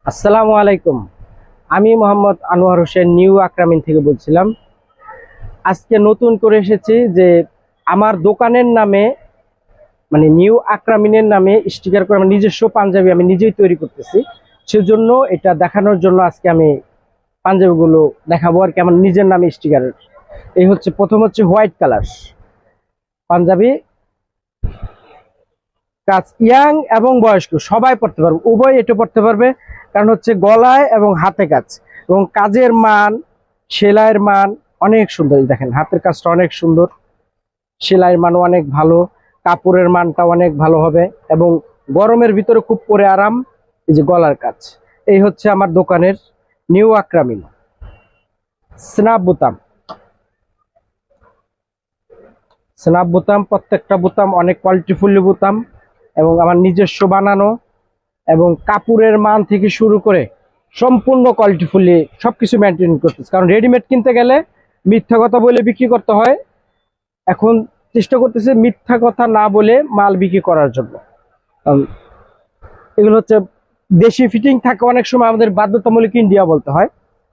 আসসালামু আলাইকুম। আমি মোহাম্মদ আনোয়ার হোসেন নিউ আকরামিন থেকে বলছিলাম। আজকে নতুন করে এসেছি যে আমার দোকানের নামে মানে নিউ আকরামিনের নামে স্টিকার করে আমার নিজস্ব পাঞ্জাবি আমি নিজেই তৈরি করতেছি। সেজন্য এটা দেখানোর জন্য আজকে আমি পাঞ্জাবিগুলো দেখাবো আর কি, আমার নিজের নামে স্টিকারের। এই হচ্ছে প্রথম হচ্ছে হোয়াইট কালার পাঞ্জাবি, কাজ ইয়াং এবং বয়স্ক সবাই পড়তে পারবে, উভয় এটা পড়তে পারবে। কারণ হচ্ছে গলায় এবং হাতে কাজ এবং কাজের মান, সেলাইয়ের মান অনেক সুন্দর। দেখেন হাতের কাজটা অনেক সুন্দর, সেলাইয়ের মান অনেক ভালো, কাপড়ের মানটা অনেক ভালো হবে এবং গরমের ভিতরে খুব পরে আরাম। এই যে গলার কাজ, এই হচ্ছে আমার দোকানের নিউ আকরামিন। স্ন্যাপ বোতাম, স্ন্যাপ বোতাম, প্রত্যেকটা বোতাম অনেক কোয়ালিটিফুল বোতাম এবং আমার নিজস্ব বানানো এবং কাপড়ের মান থেকে শুরু করে সম্পূর্ণ কোয়ালিটিফুলি সবকিছু মেনটেন করতেছে। কারণ রেডিমেড কিনতে গেলে মিথ্যা কথা বলে বিক্রি করতে হয়, এখন চেষ্টা করতেছে মিথ্যা কথা না বলে মাল বিক্রি করার জন্য। এগুলো হচ্ছে দেশি ফিটিং থাকে, অনেক সময় আমাদের বাধ্যতামূলক ইন্ডিয়া বলতে হয়,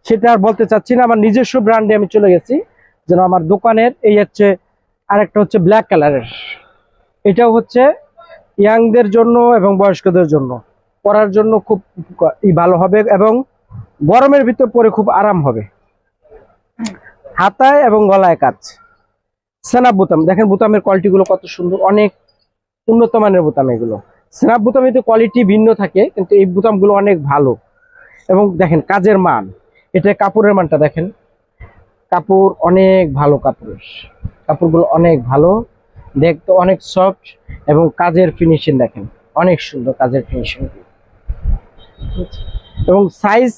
সেটা আর বলতে চাচ্ছি না। আমার নিজস্ব ব্র্যান্ডে আমি চলে গেছি যেন আমার দোকানের। এই হচ্ছে আরেকটা হচ্ছে ব্ল্যাক কালারের, এটাও হচ্ছে ইয়াংদের জন্য এবং বয়স্কদের জন্য পরার জন্য খুব ভালো হবে এবং গরমের ভিতর পরে খুব আরাম হবে। হাতায় এবং গলায় কাজ, স্ন্যাপ বোতাম, দেখেন বোতামের কোয়ালিটি গুলো কত সুন্দর, অনেক উন্নত মানের বোতাম এগুলো। স্ন্যাপ বোতামে তো কোয়ালিটি ভিন্ন থাকে, কিন্তু এই বোতামগুলো অনেক ভালো এবং দেখেন কাজের মান, এটা কাপড়ের মানটা দেখেন, কাপড় অনেক ভালো, কাপড়গুলো অনেক ভালো, দেখতে অনেক সফট এবং কাজের ফিনিশিং দেখেন অনেক সুন্দর কাজের ফিনিশিং এবং সাইজ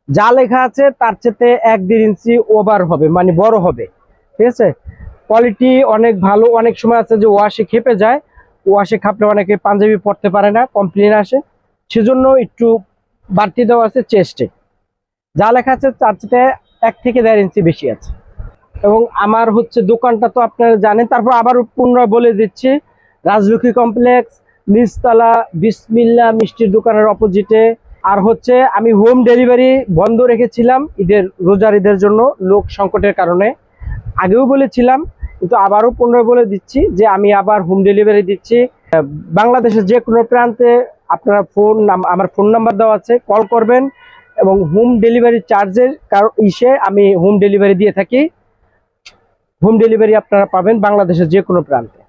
যা লেখা আছে তার চেয়ে 1-1.5 ইঞ্চি ওভার হবে, মানে বড় হবে। ঠিক আছে, কোয়ালিটি অনেক ভালো। অনেক সময় আছে যে ওয়াশে খেপে যায়, ওয়াশে খাপলে অনেকে পাঞ্জাবি পরতে পারে না, কমপ্লেন আসে, সেজন্য একটু বাড়তি দেওয়া আছে চেস্টে। যা লেখা আছে তার চেয়ে 1 থেকে 1.5 ইঞ্চি বেশি আছে। এবং আমার হচ্ছে দোকানটা তো আপনারা জানেন, তারপর আবার পুনরায় বলে দিচ্ছি, রাজলক্ষ্মী কমপ্লেক্স, নিচতলা, বিসমিল্লা মিষ্টির দোকানের অপোজিটে। আর হচ্ছে আমি হোম ডেলিভারি বন্ধ রেখেছিলাম রোজার ঈদের জন্য লোক সংকটের কারণে, আগেও বলেছিলাম, কিন্তু আবারও পুনরায় বলে দিচ্ছি যে আমি আবার হোম ডেলিভারি দিচ্ছি। বাংলাদেশের যে কোনো প্রান্তে আপনারা আমার ফোন নাম্বার দেওয়া আছে, কল করবেন এবং হোম ডেলিভারি চার্জের আমি হোম ডেলিভারি দিয়ে থাকি। হোম ডেলিভারি আপনারা পাবেন বাংলাদেশের যে কোনো প্রান্তে।